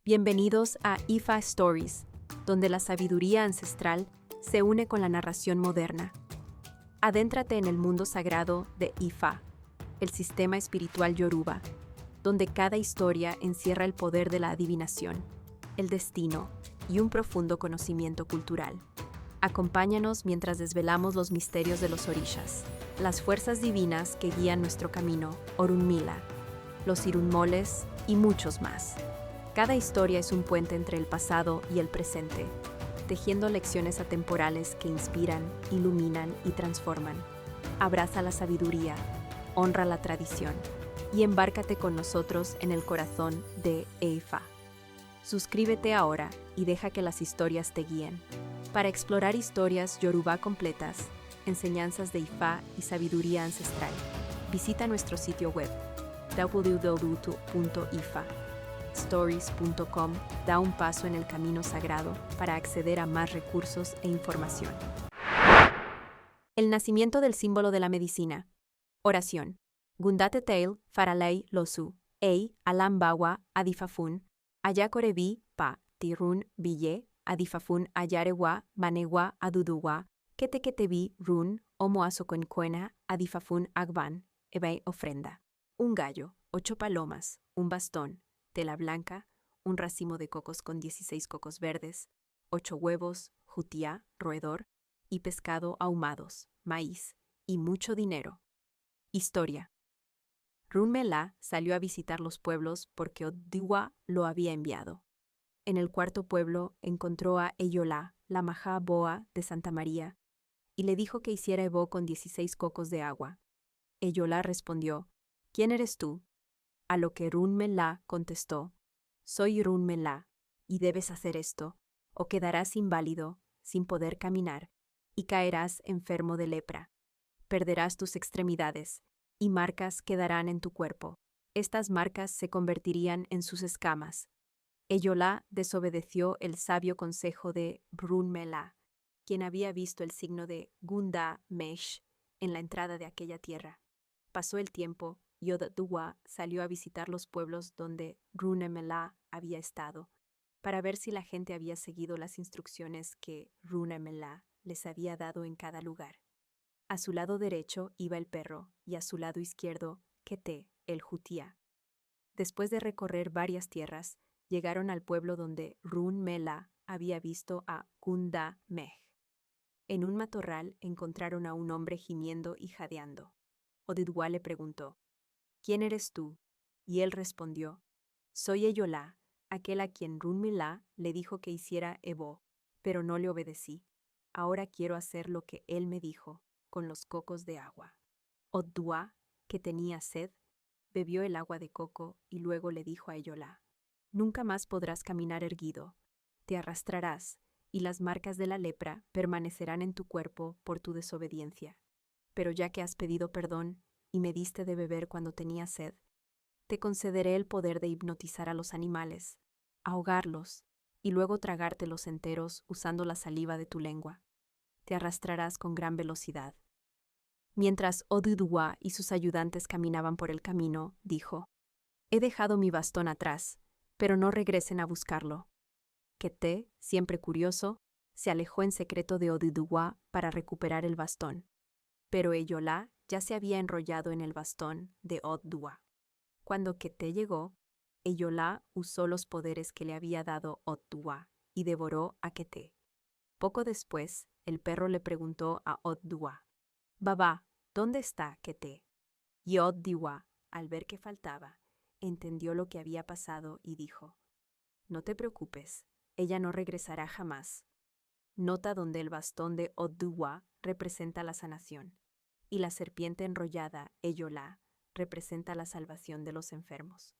Bienvenidos a Ifa Stories, donde la sabiduría ancestral se une con la narración moderna. Adéntrate en el mundo sagrado de Ifa, el sistema espiritual yoruba, donde cada historia encierra el poder de la adivinación, el destino y un profundo conocimiento cultural. Acompáñanos mientras desvelamos los misterios de los orishas, las fuerzas divinas que guían nuestro camino, Orunmila, los irunmoles y muchos más. Cada historia es un puente entre el pasado y el presente, tejiendo lecciones atemporales que inspiran, iluminan y transforman. Abraza la sabiduría, honra la tradición y embárcate con nosotros en el corazón de Ifa. Suscríbete ahora y deja que las historias te guíen. Para explorar historias yoruba completas, enseñanzas de Ifa y sabiduría ancestral, visita nuestro sitio web www.ifastories.com. Da un paso en el camino sagrado para acceder a más recursos e información. El nacimiento del símbolo de la medicina. Oración. Gundate Tail, Faralei Losu, Ei, Alambawa, Adifafun, Ayakorebi, Pa, Tirun, Bille, Adifafun, Ayarewa, Banewa, Aduduwa, Keteketebi, Run, Omoasoconcuena, Adifafun, Agban, Ebei, ofrenda. Un gallo, 8 palomas, un bastón, tela blanca, un racimo de cocos con 16 cocos verdes, 8 huevos, jutiá, roedor, y pescado ahumados, maíz, y mucho dinero. Historia. Runmela salió a visitar los pueblos porque Odiwa lo había enviado. En el cuarto pueblo encontró a Eyolá, la majá boa de Santa María, y le dijo que hiciera ebó con 16 cocos de agua. Eyolá respondió: ¿Quién eres tú? A lo que Runmela contestó: Soy Runmela, y debes hacer esto, o quedarás inválido, sin poder caminar, y caerás enfermo de lepra. Perderás tus extremidades, y marcas quedarán en tu cuerpo. Estas marcas se convertirían en sus escamas. Eyolá desobedeció el sabio consejo de Runmela, quien había visto el signo de Gunda Mesh en la entrada de aquella tierra. Pasó el tiempo y Oduwa salió a visitar los pueblos donde Runmela había estado, para ver si la gente había seguido las instrucciones que Runmela les había dado en cada lugar. A su lado derecho iba el perro y a su lado izquierdo Kete, el jutiá. Después de recorrer varias tierras, llegaron al pueblo donde Runmela había visto a Gunda Mej. En un matorral encontraron a un hombre gimiendo y jadeando. Oduwa le preguntó: ¿Quién eres tú? Y él respondió: Soy Eyolá, aquel a quien Runmela le dijo que hiciera ebó, pero no le obedecí. Ahora quiero hacer lo que él me dijo, con los cocos de agua. Oduwa, que tenía sed, bebió el agua de coco y luego le dijo a Eyolá: Nunca más podrás caminar erguido, te arrastrarás, y las marcas de la lepra permanecerán en tu cuerpo por tu desobediencia. Pero ya que has pedido perdón y me diste de beber cuando tenía sed, te concederé el poder de hipnotizar a los animales, ahogarlos y luego tragártelos enteros usando la saliva de tu lengua. Te arrastrarás con gran velocidad. Mientras Oduwa y sus ayudantes caminaban por el camino, dijo: He dejado mi bastón atrás, pero no regresen a buscarlo. Kete, siempre curioso, se alejó en secreto de Oduwa para recuperar el bastón. Pero Eyolá ya se había enrollado en el bastón de Oduwa. Cuando Kete llegó, Eyolá usó los poderes que le había dado Oduwa y devoró a Kete. Poco después, el perro le preguntó a Oduwa: Babá, ¿dónde está Kete? Y Oduwa, al ver que faltaba, entendió lo que había pasado y dijo: No te preocupes, ella no regresará jamás. Nota donde el bastón de Oduwa representa la sanación, y la serpiente enrollada, Eyolá, representa la salvación de los enfermos.